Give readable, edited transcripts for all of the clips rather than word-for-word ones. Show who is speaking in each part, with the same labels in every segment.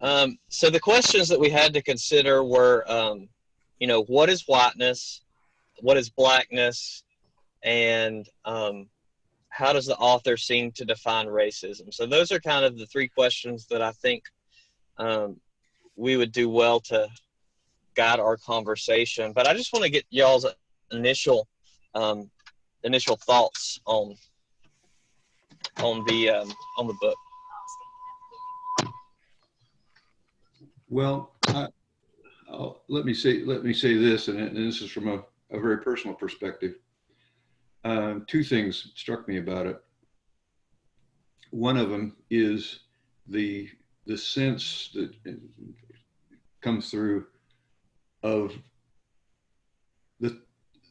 Speaker 1: So the questions that we had to consider were, what is whiteness? What is blackness? And how does the author seem to define racism? So those are kind of the three questions that I think um, we would do well to guide our conversation. But I just want to get y'all's initial um, initial thoughts on the book.
Speaker 2: Well, let me say this, and this is from a very personal perspective. Two things struck me about it. One of them is the sense that comes through of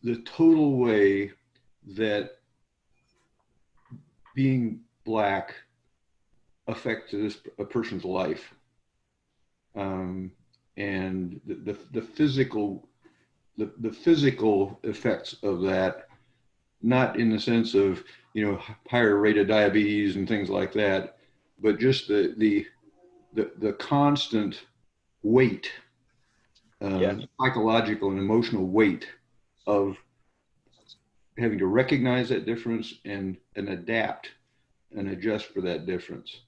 Speaker 2: the total way that being black affects a person's life, and the physical effects of that, not in the sense of higher rate of diabetes and things like that, but just the constant weight, psychological and emotional weight of having to recognize that difference and adapt and adjust for that difference.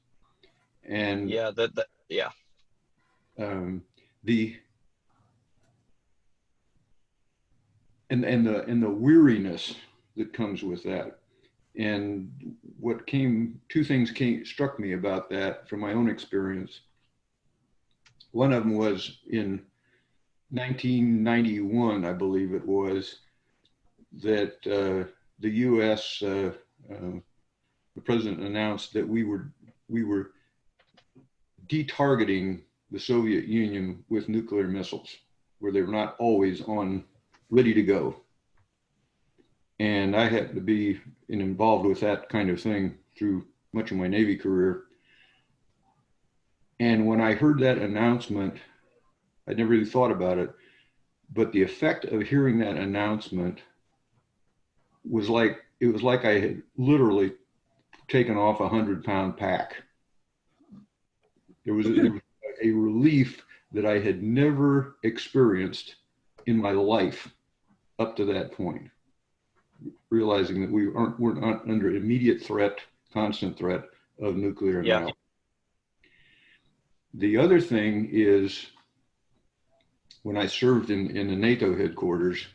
Speaker 2: And the and the weariness that comes with that. And two things struck me about that from my own experience. One of them was in 1991, I believe it was, that the U.S. The president announced that we were detargeting the Soviet Union with nuclear missiles, where they were not always ready to go. And I happened to be involved with that kind of thing through much of my Navy career. And when I heard that announcement, I'd never really thought about it, but the effect of hearing that announcement was like I had literally taken off a 100-pound pack. There was a relief that I had never experienced in my life up to that point, realizing that we're not under immediate constant threat of nuclear annihilation. The other thing is, when I served in the NATO headquarters,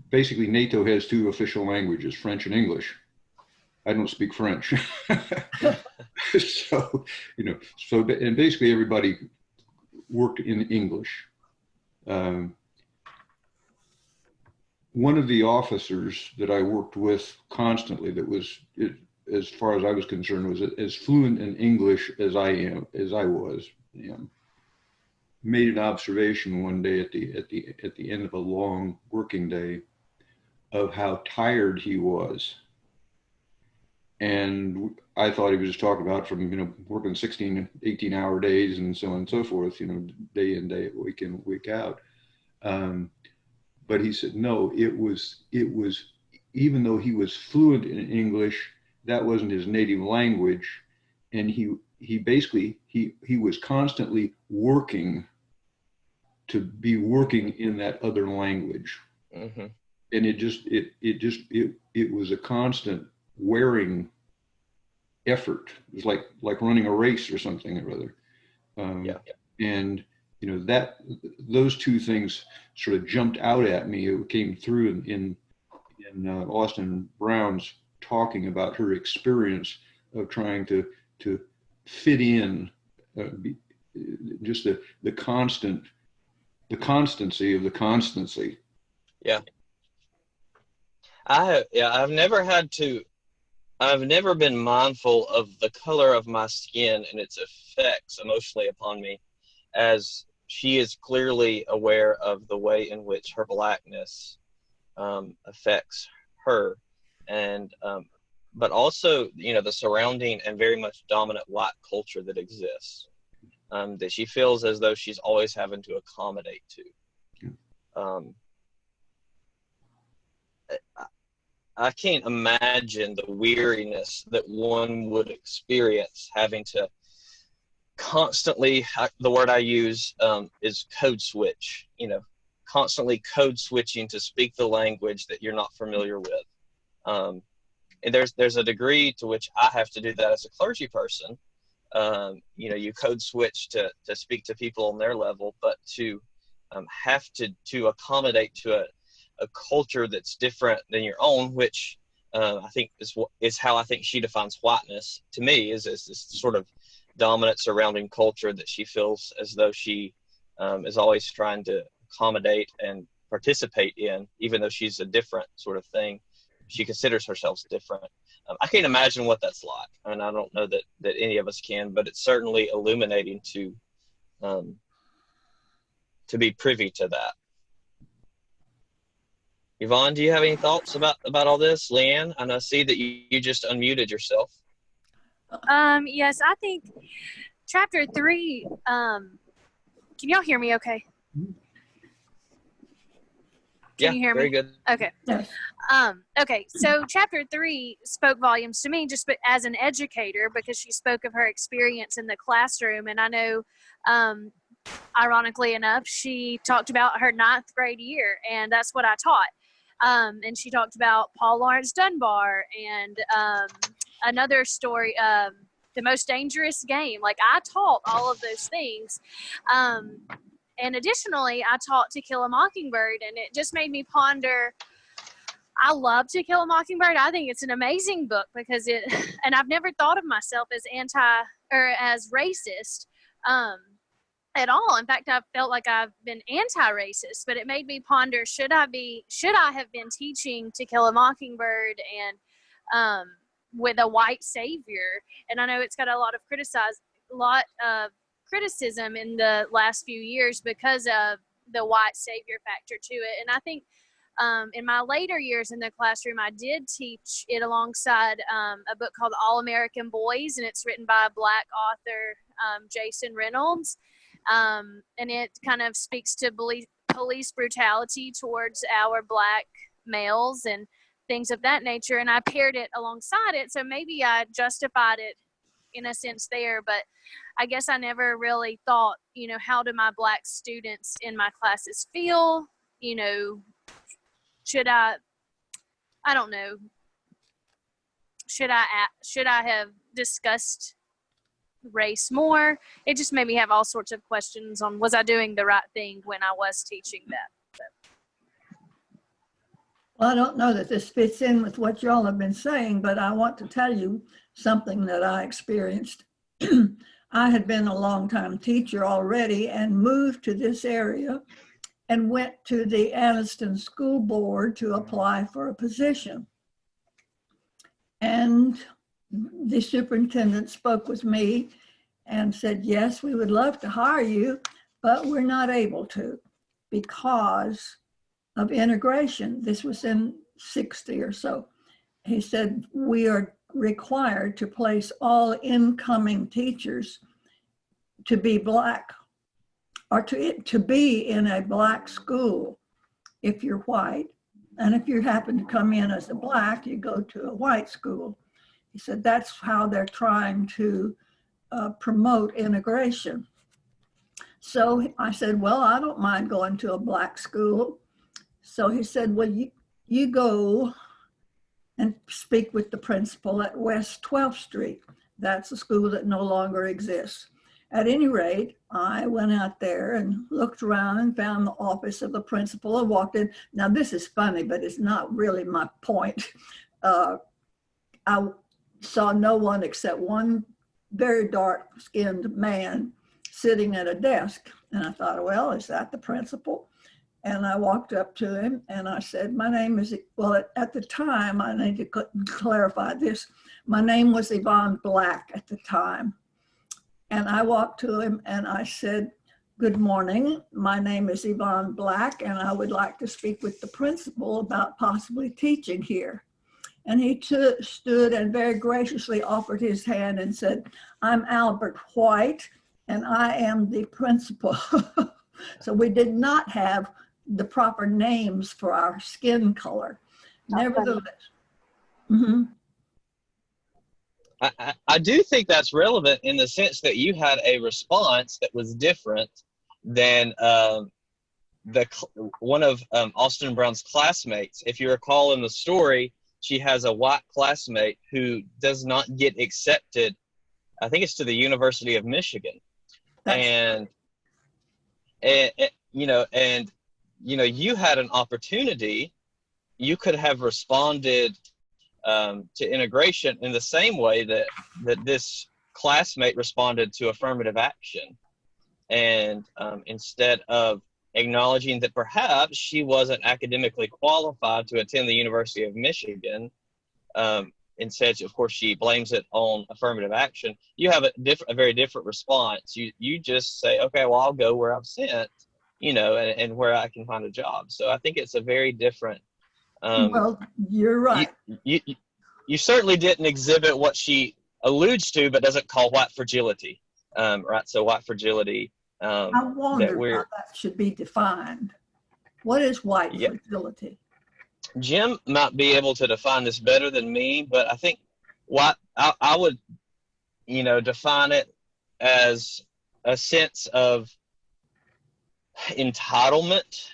Speaker 2: basically NATO has two official languages, French and English. I don't speak French. And basically everybody worked in English. One of the officers that I worked with constantly, as far as I was concerned, was as fluent in English as I was, made an observation one day at the end of a long working day of how tired he was. And I thought he was just talking about from, working 16, 18-hour days and so on and so forth, day in, week in, week out. But he said, no, it was, even though he was fluent in English, that wasn't his native language. And he basically was constantly working to be working in that other language. Mm-hmm. And it was a constant wearing effort. It was like running a race or something or other. And those two things sort of jumped out at me. It came through in Austin Brown's talking about her experience of trying to fit in, just the constancy of the constancy.
Speaker 1: I've never been mindful of the color of my skin and its effects emotionally upon me, as she is clearly aware of the way in which her blackness affects her, and but also the surrounding and very much dominant white culture that exists, that she feels as though she's always having to accommodate to. I can't imagine the weariness that one would experience having to constantly, the word I use is code switch, constantly code switching to speak the language that you're not familiar with. And there's a degree to which I have to do that as a clergy person. You code switch to speak to people on their level, but to have to accommodate to a culture that's different than your own, which I think is how I think she defines whiteness to me, is this sort of dominant surrounding culture that she feels as though she is always trying to accommodate and participate in, even though she's a different sort of thing. She considers herself different. I can't imagine what that's like. I mean, I don't know that any of us can, but it's certainly illuminating to be privy to that. Yvonne, do you have any thoughts about all this? Leanne, I see that you just unmuted yourself.
Speaker 3: Yes, I think chapter 3, can y'all hear me okay? Can you hear me?
Speaker 1: Very good.
Speaker 3: Okay.
Speaker 4: Yes.
Speaker 3: Okay, so chapter 3 spoke volumes to me just as an educator, because she spoke of her experience in the classroom. And I know, ironically enough, she talked about her 9th grade year, and that's what I taught. And she talked about Paul Laurence Dunbar and another story, The Most Dangerous Game. Like, I taught all of those things. And additionally, I taught To Kill a Mockingbird, and it just made me ponder. I love To Kill a Mockingbird. I think it's an amazing book because and I've never thought of myself as as racist at all. In fact, I felt like I've been anti-racist, but it made me ponder, should I have been teaching To Kill a Mockingbird and with a white savior? And I know it's got a lot of criticism in the last few years because of the white savior factor to it. And I think in my later years in the classroom, I did teach it alongside a book called All American Boys, and it's written by a Black author, Jason Reynolds. And it kind of speaks to police brutality towards our Black males and things of that nature. And I paired it alongside it, so maybe I justified it in a sense there, but I guess I never really thought, how do my Black students in my classes feel? Should I don't know, should I have discussed race more? It just made me have all sorts of questions on, was I doing the right thing when I was teaching that?
Speaker 4: Well, I don't know that this fits in with what y'all have been saying, but I want to tell you something that I experienced. I had been a long-time teacher already and moved to this area and went to the Anniston School Board to apply for a position. And the superintendent spoke with me and said, yes, we would love to hire you, but we're not able to because of integration. This was in 60 or so. He said, we are required to place all incoming teachers to be Black or to be in a Black school if you're white. And if you happen to come in as a Black, you go to a white school. He said, that's how they're trying to promote integration. So I said, well, I don't mind going to a Black school. So he said, well, you go and speak with the principal at West 12th Street. That's a school that no longer exists. At any rate, I went out there and looked around and found the office of the principal and walked in. Now, this is funny, but it's not really my point. I saw no one except one very dark-skinned man sitting at a desk. And I thought, well, is that the principal? And I walked up to him and I said, my name is, well, at the time, I need to clarify this. My name was Yvonne Black at the time. And I walked to him and I said, good morning, my name is Yvonne Black and I would like to speak with the principal about possibly teaching here. And he stood and very graciously offered his hand and said, I'm Albert White and I am the principal. So we did not have the proper names for our skin color. Nevertheless. Mm-hmm.
Speaker 1: I do think that's relevant in the sense that you had a response that was different than one of Austin Brown's classmates. If you recall in the story, she has a white classmate who does not get accepted. I think it's to the University of Michigan, and you had an opportunity. You could have responded to integration in the same way that this classmate responded to affirmative action. And instead of acknowledging that perhaps she wasn't academically qualified to attend the University of Michigan, instead, of course, she blames it on affirmative action. You have a very different response. You just say, okay, well, I'll go where I'm sent, and where I can find a job. So I think it's a very different.
Speaker 4: Well, you're right.
Speaker 1: You certainly didn't exhibit what she alludes to, but doesn't call white fragility, right? So white fragility.
Speaker 4: I wonder how that should be defined. What is white fragility?
Speaker 1: Jim might be able to define this better than me, but I think what I would, define it as a sense of entitlement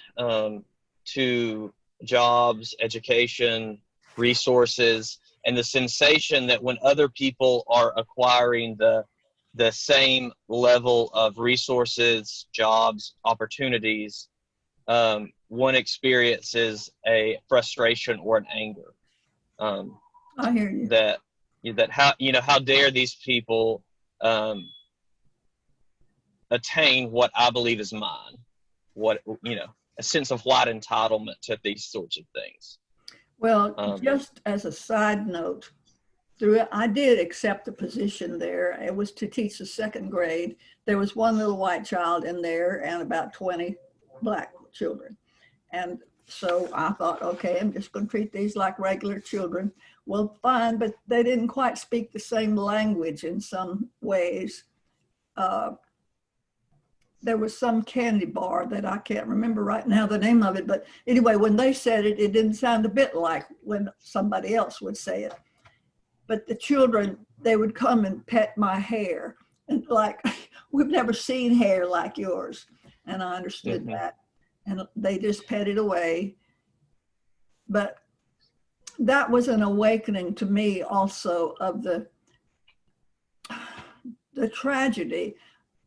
Speaker 1: to jobs, education, resources, and the sensation that when other people are acquiring the same level of resources, jobs, opportunities, one experiences a frustration or an anger.
Speaker 4: I hear you.
Speaker 1: That how dare these people attain what I believe is mine? A sense of white entitlement to these sorts of things.
Speaker 4: Well, just as a side note, I did accept the position there. It was to teach the second grade. There was one little white child in there and about 20 black children. And so I thought, okay, I'm just going to treat these like regular children. Well, fine, but they didn't quite speak the same language in some ways. There was some candy bar that I can't remember right now the name of it, but anyway, when they said it, it didn't sound a bit like when somebody else would say it. But the children, they would come and pet my hair, and like, we've never seen hair like yours. And I understood that. And they just pet it away. But that was an awakening to me also of the tragedy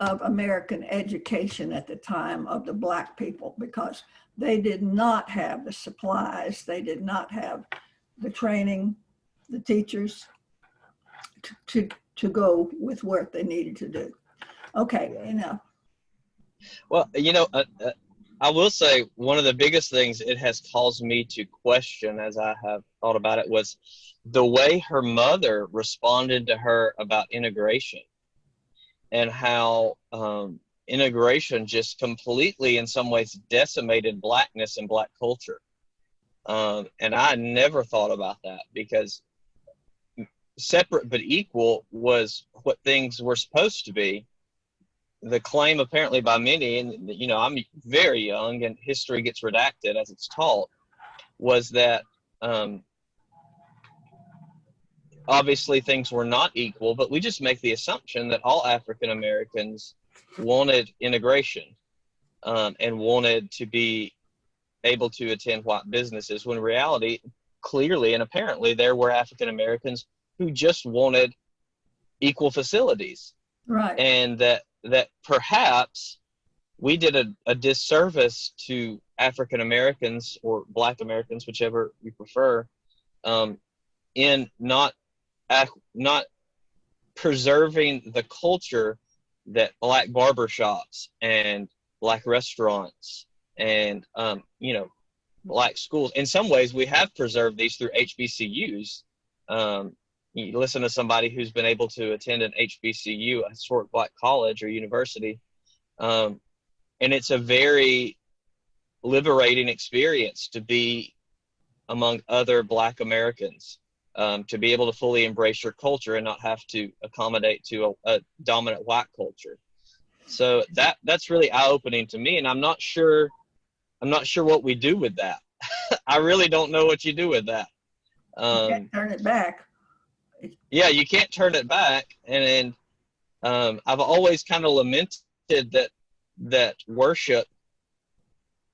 Speaker 4: of American education at the time of the black people, because they did not have the supplies, they did not have the training, the teachers to go with work they needed to do. Okay, enough.
Speaker 1: Well, I will say one of the biggest things it has caused me to question as I have thought about it was the way her mother responded to her about integration, and how integration just completely, in some ways, decimated blackness and black culture. And I never thought about that, because separate but equal was what things were supposed to be. The claim apparently by many, and I'm very young and history gets redacted as it's taught, was that obviously things were not equal, but we just make the assumption that all African Americans wanted integration and wanted to be able to attend white businesses, when in reality, clearly and apparently, there were African Americans who just wanted equal facilities.
Speaker 4: Right.
Speaker 1: And that perhaps we did a disservice to African Americans or Black Americans, whichever you prefer, in not preserving the culture that Black barbershops and Black restaurants and Black schools. In some ways, we have preserved these through HBCUs. You listen to somebody who's been able to attend an HBCU, a historic Black college or university, and it's a very liberating experience to be among other Black Americans, to be able to fully embrace your culture and not have to accommodate to a dominant white culture. So that's really eye-opening to me, and I'm not sure what we do with that. I really don't know what you do with that.
Speaker 4: You can't turn it back.
Speaker 1: Yeah, you can't turn it back. And I've always kind of lamented that worship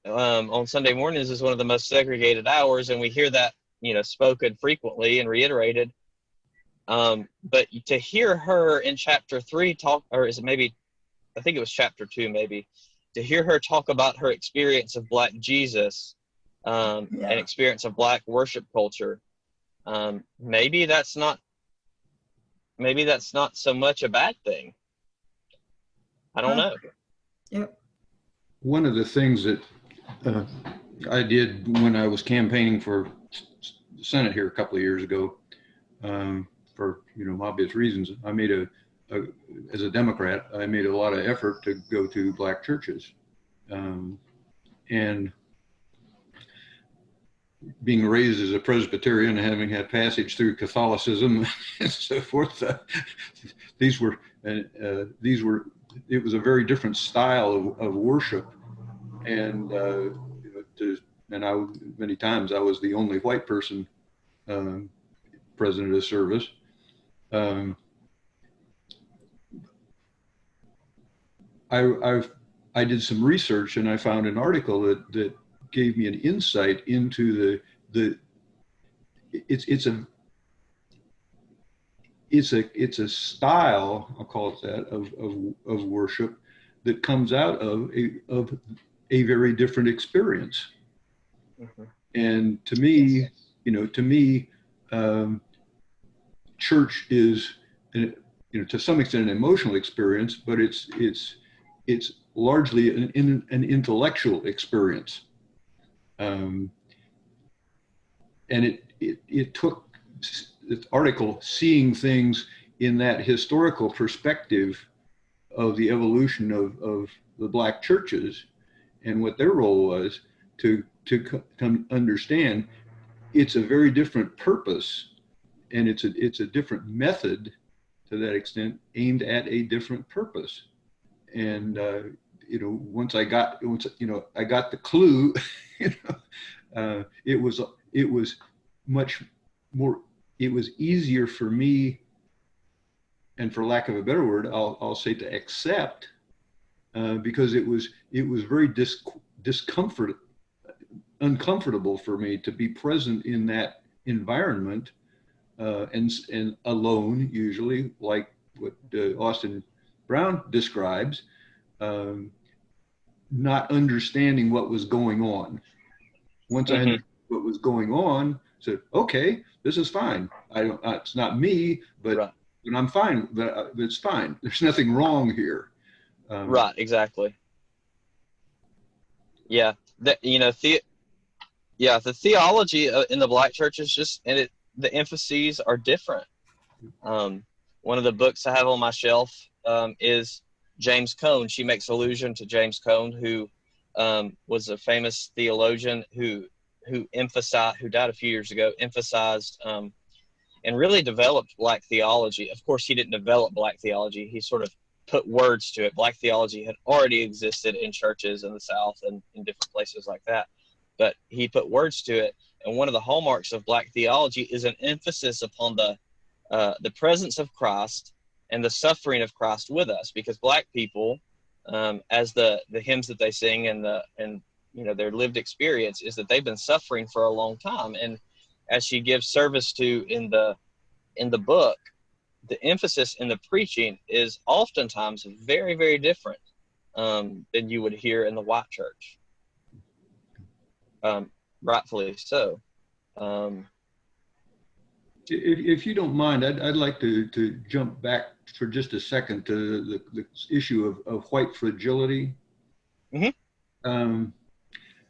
Speaker 1: on Sunday mornings is one of the most segregated hours, and we hear that, spoken frequently and reiterated. But to hear her in chapter 3 talk, or is it maybe, I think it was chapter 2 maybe, to hear her talk about her experience of Black Jesus, and experience of Black worship culture, maybe that's not so much a bad thing. I don't know.
Speaker 4: Yep.
Speaker 2: One of the things that I did when I was campaigning for the Senate here a couple of years ago, for obvious reasons, I made as a Democrat, I made a lot of effort to go to Black churches, and being raised as a Presbyterian and having had passage through Catholicism and so forth, it was a very different style of worship, and many times I was the only white person president of service. I did some research and I found an article that gave me an insight into it's a style, I'll call it that, of worship that comes out of a very different experience.
Speaker 1: Mm-hmm.
Speaker 2: And to me, church is, to some extent, an emotional experience, but it's largely an intellectual experience. And it took this article seeing things in that historical perspective of the evolution of the Black churches and what their role was to come understand it's a very different purpose, and it's a different method to that extent, aimed at a different purpose. And once I got the clue, it was much more. It was easier for me, and for lack of a better word, I'll say to accept, because it was very uncomfortable for me to be present in that environment, and alone, usually, like what Austin Brown describes, not understanding what was going on. Once I understood what was going on, I said, okay, this is fine. It's not me, but right. And I'm fine. But it's fine. There's nothing wrong here.
Speaker 1: Right. Exactly. Yeah. The theology in the Black churches the emphases are different. One of the books I have on my shelf is James Cone. She makes allusion to James Cone, who was a famous theologian who died a few years ago, emphasized and really developed Black theology. Of course, he didn't develop Black theology. He sort of put words to it. Black theology had already existed in churches in the South and in different places like that, but he put words to it. And one of the hallmarks of Black theology is an emphasis upon the presence of Christ and the suffering of Christ with us, because Black people, as the hymns that they sing and their lived experience is that they've been suffering for a long time. And as she gives service to in the book, the emphasis in the preaching is oftentimes very, very different than you would hear in the white church. Rightfully so.
Speaker 2: If you don't mind, I'd like to jump back for just a second to the issue of white fragility.
Speaker 1: Mm-hmm.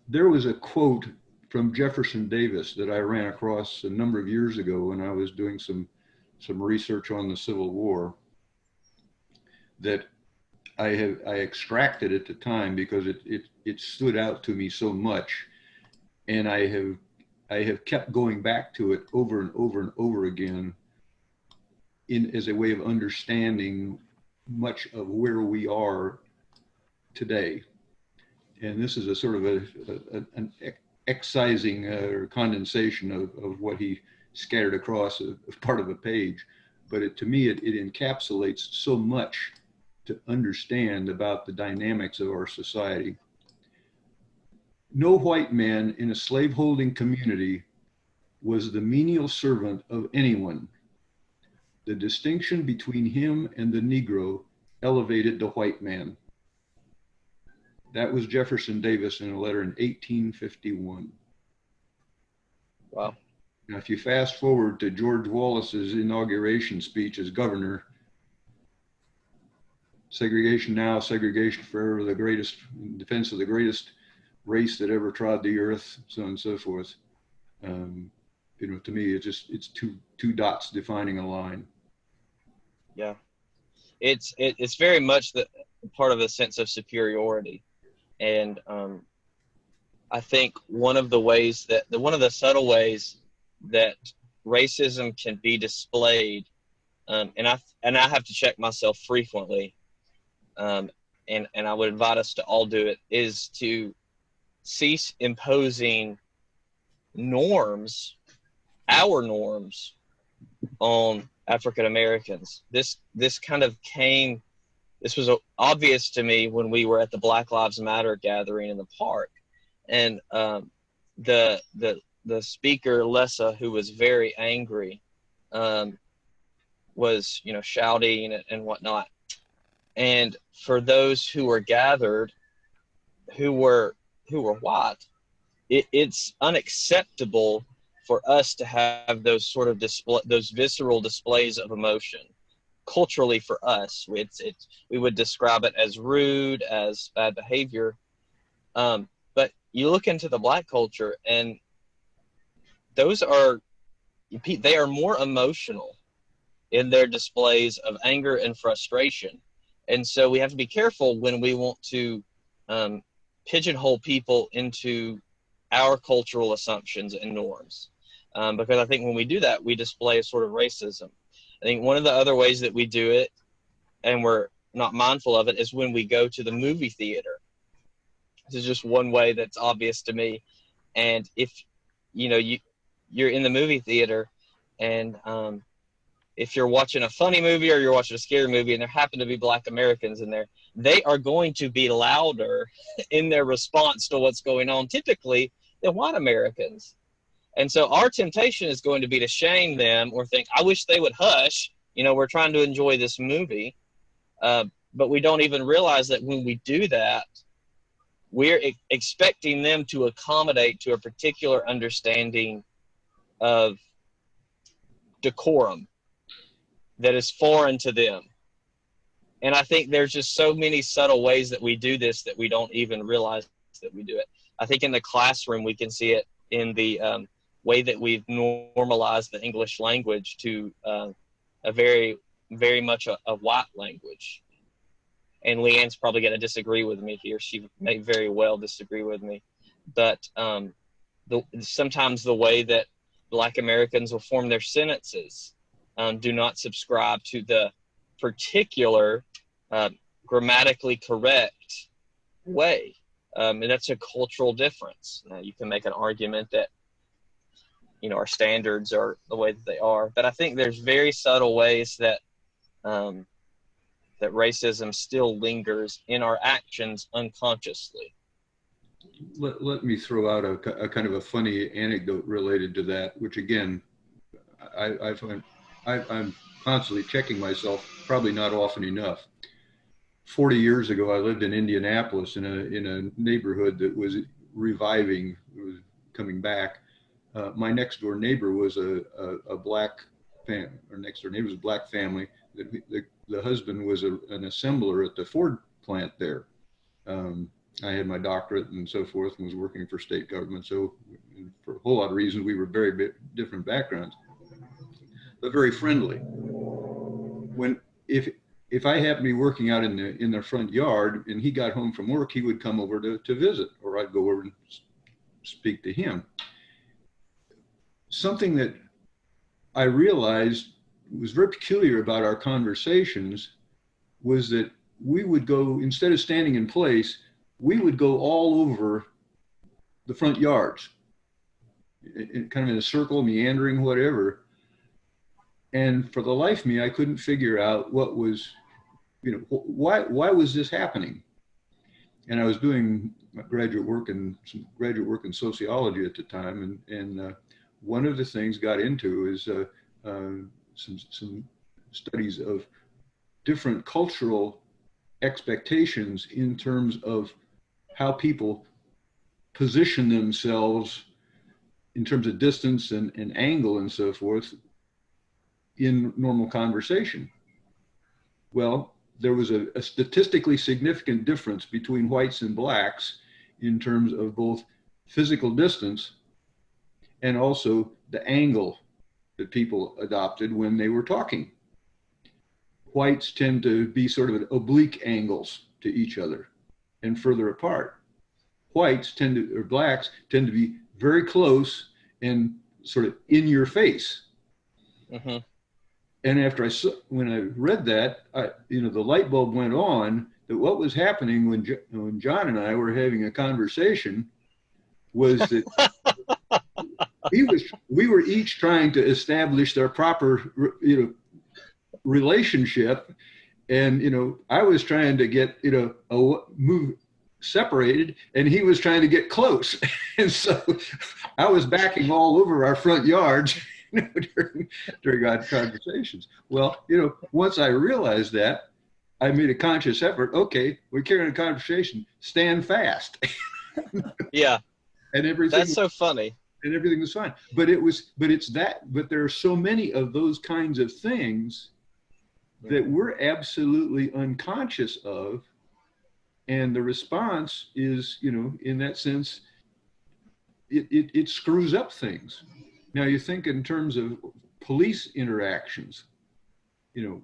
Speaker 2: There was a quote from Jefferson Davis that I ran across a number of years ago when I was doing some research on the Civil War, that I extracted at the time because it stood out to me so much, and I have kept going back to it over and over and over again as a way of understanding much of where we are today. And this is a sort of an excising or condensation of what he scattered across a part of a page. But to me, it encapsulates so much to understand about the dynamics of our society. No white man in a slaveholding community was the menial servant of anyone. The distinction between him and the Negro elevated the white man. That was Jefferson Davis in a letter in 1851.
Speaker 1: Wow.
Speaker 2: Now, if you fast forward to George Wallace's inauguration speech as governor, segregation now, segregation forever, the greatest, in defense of the greatest race that ever trod the earth, so on and so forth. You know, to me, it's two dots defining a line.
Speaker 1: Yeah, it's very much the part of a sense of superiority, and I think one of the subtle ways that racism can be displayed, and I have to check myself frequently, and I would invite us to all do it, is to cease imposing norms, our norms, on African Americans. This was obvious to me when we were at the Black Lives Matter gathering in the park, and the speaker Lessa, who was very angry, was shouting and whatnot. And for those who were gathered, who were white, it's unacceptable for us to have those sort of those visceral displays of emotion. Culturally, for us, we would describe it as rude, as bad behavior. But you look into the Black culture, and they are more emotional in their displays of anger and frustration. And so we have to be careful when we want to pigeonhole people into our cultural assumptions and norms. Because I think when we do that, we display a sort of racism. I think one of the other ways that we do it, and we're not mindful of it, is when we go to the movie theater. This is just one way that's obvious to me. And if you're in the movie theater, and if you're watching a funny movie or you're watching a scary movie and there happen to be Black Americans in there, they are going to be louder in their response to what's going on, typically, than white Americans. And so our temptation is going to be to shame them or think, I wish they would hush. We're trying to enjoy this movie. But we don't even realize that when we do that, we're expecting them to accommodate to a particular understanding of decorum that is foreign to them. And I think there's just so many subtle ways that we do this that we don't even realize that we do it. I think in the classroom, we can see it in the way that we've normalized the English language to a very, very much a white language. And Leanne's probably going to disagree with me here. She may very well disagree with me. But sometimes the way that Black Americans will form their sentences do not subscribe to the particular grammatically correct way. And that's a cultural difference. You can make an argument that, our standards are the way that they are. But I think there's very subtle ways that that racism still lingers in our actions unconsciously.
Speaker 2: Let me throw out a kind of a funny anecdote related to that, which again, I find I'm constantly checking myself, probably not often enough. 40 years ago, I lived in Indianapolis in a neighborhood that was reviving, it was coming back. My next door neighbor was a Black family, or next door neighbor was a Black family. The husband was an assembler at the Ford plant there. I had my doctorate and so forth and was working for state government. So for a whole lot of reasons, we were very different backgrounds, but very friendly. If I happened to be working out in the front yard and he got home from work, he would come over to visit, or I'd go over and speak to him. Something that I realized was very peculiar about our conversations was that we would go, instead of standing in place, we would go all over the front yards. kind of in a circle, meandering, whatever. And for the life of me, I couldn't figure out what was, why was this happening? And I was doing graduate work in sociology at the time, and one of the things got into is some studies of different cultural expectations in terms of how people position themselves in terms of distance and angle and so forth in normal conversation. Well, there was a statistically significant difference between whites and blacks in terms of both physical distance and also the angle that people adopted when they were talking. Whites tend to be sort of at oblique angles to each other and further apart. Blacks tend to be very close and sort of in your face.
Speaker 1: Mm-hmm.
Speaker 2: And when I read that, the light bulb went on that what was happening when John and I were having a conversation was that we were each trying to establish their proper, relationship, and I was trying to get move separated, and he was trying to get close, and so I was backing all over our front yards. During our conversations. Well, once I realized that, I made a conscious effort. Okay, we're carrying a conversation. Stand fast.
Speaker 1: Yeah.
Speaker 2: And everything.
Speaker 1: That's so funny.
Speaker 2: And everything was fine. But there are so many of those kinds of things that we're absolutely unconscious of. And the response is, in that sense, it screws up things. Now you think in terms of police interactions,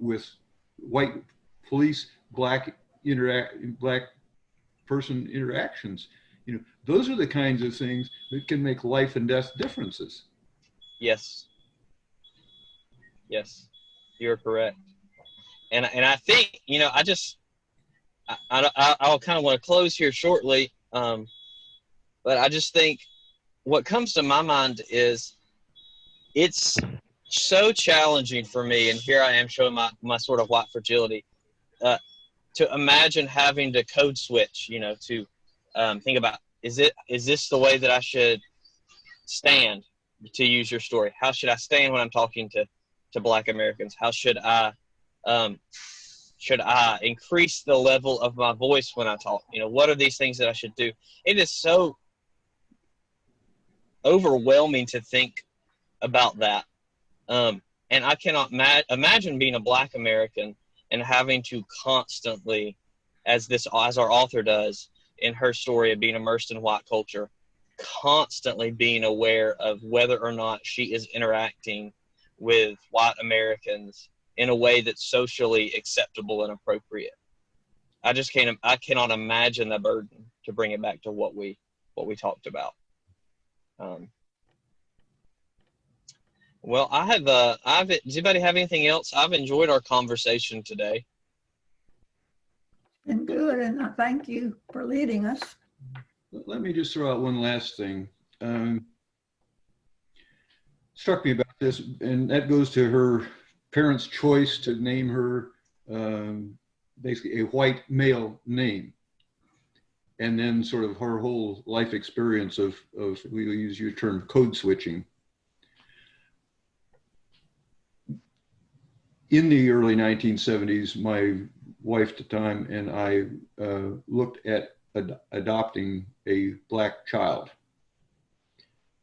Speaker 2: with white police, black person interactions, those are the kinds of things that can make life and death differences.
Speaker 1: Yes. Yes, you're correct. And I think, I'll kind of want to close here shortly. But I just think what comes to my mind is, it's so challenging for me, and here I am showing my sort of white fragility, to imagine having to code switch, to think about, is this the way that I should stand, to use your story? How should I stand when I'm talking to Black Americans? How should I increase the level of my voice when I talk? What are these things that I should do? It is so overwhelming to think about that, and I cannot imagine being a Black American and having to constantly, as our author does in her story of being immersed in white culture, constantly being aware of whether or not she is interacting with white Americans in a way that's socially acceptable and appropriate. I cannot imagine the burden, to bring it back to what we talked about. Well, does anybody have anything else? I've enjoyed our conversation today.
Speaker 4: Been good, and I thank you for leading us.
Speaker 2: Let me just throw out one last thing. Struck me about this, and that goes to her parents' choice to name her basically a white male name. And then sort of her whole life experience of we'll use your term, code switching. In the early 1970s, my wife at the time and I looked at adopting a Black child.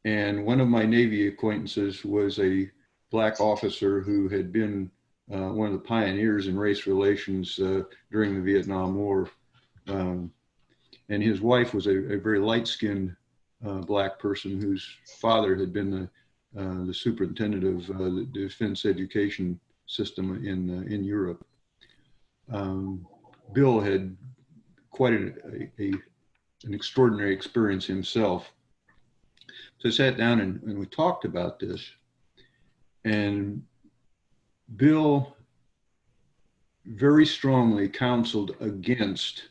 Speaker 2: And one of my Navy acquaintances was a Black officer who had been one of the pioneers in race relations during the Vietnam War. And his wife was a very light-skinned Black person whose father had been the superintendent of the defense education system in Europe. Bill had quite an extraordinary experience himself. So I sat down and we talked about this, and Bill very strongly counseled against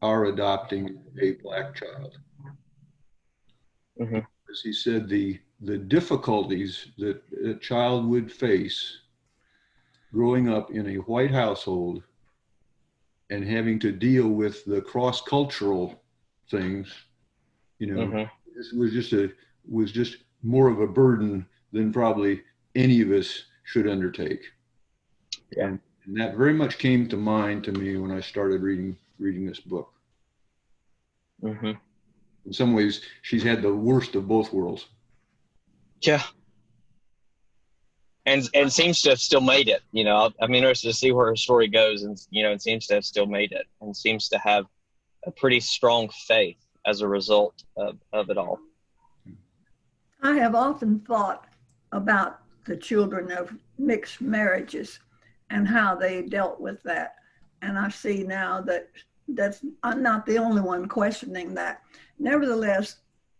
Speaker 2: our adopting a Black child.
Speaker 1: Mm-hmm.
Speaker 2: As he said, the difficulties that a child would face growing up in a white household and having to deal with the cross-cultural things, this was just more of a burden than probably any of us should undertake.
Speaker 1: Yeah.
Speaker 2: And that very much came to mind to me when I started reading this book.
Speaker 1: Mm-hmm.
Speaker 2: In some ways, she's had the worst of both worlds.
Speaker 1: Yeah. And seems to have still made it. I'm interested to see where her story goes, and it seems to have still made it, and seems to have a pretty strong faith as a result of it all.
Speaker 4: I have often thought about the children of mixed marriages and how they dealt with that. And I see now that I'm not the only one questioning that. Nevertheless,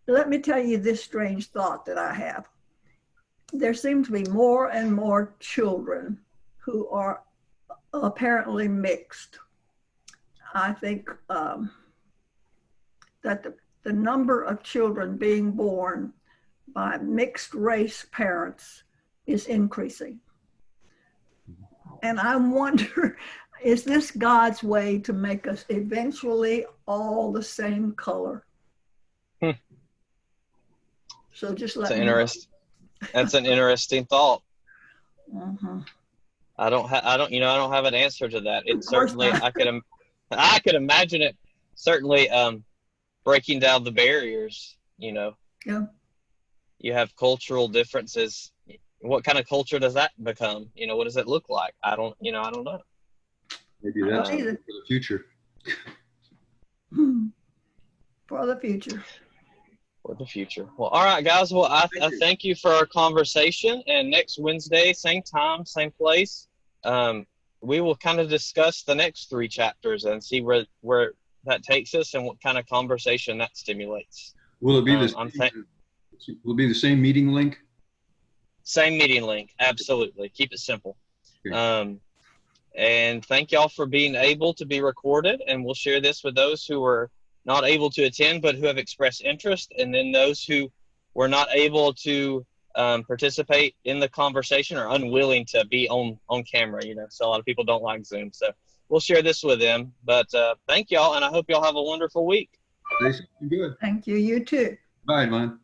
Speaker 4: let me tell you this strange thought that I have. There seem to be more and more children who are apparently mixed. I think that the number of children being born by mixed race parents is increasing. And I wonder, is this God's way to make us eventually all the same color? So just let me know.
Speaker 1: That's an interesting thought.
Speaker 4: Mm-hmm.
Speaker 1: I don't have an answer to that. It certainly, I could imagine it certainly breaking down the barriers.
Speaker 4: Yeah.
Speaker 1: You have cultural differences. What kind of culture does that become? What does it look like? I don't know.
Speaker 2: Maybe that's for the future.
Speaker 4: For the future.
Speaker 1: For the future. Well, all right, guys. Well, I thank you for our conversation. And next Wednesday, same time, same place, we will kind of discuss the next 3 chapters and see where that takes us and what kind of conversation that stimulates.
Speaker 2: Will it be will it be the same meeting link?
Speaker 1: Same meeting link. Absolutely. Keep it simple. Okay. And thank y'all for being able to be recorded. And we'll share this with those who were not able to attend, but who have expressed interest. And then those who were not able to participate in the conversation or unwilling to be on camera. So a lot of people don't like Zoom. So we'll share this with them. But thank y'all. And I hope y'all have a wonderful week.
Speaker 2: Good.
Speaker 4: Thank you. You too.
Speaker 2: Bye, man.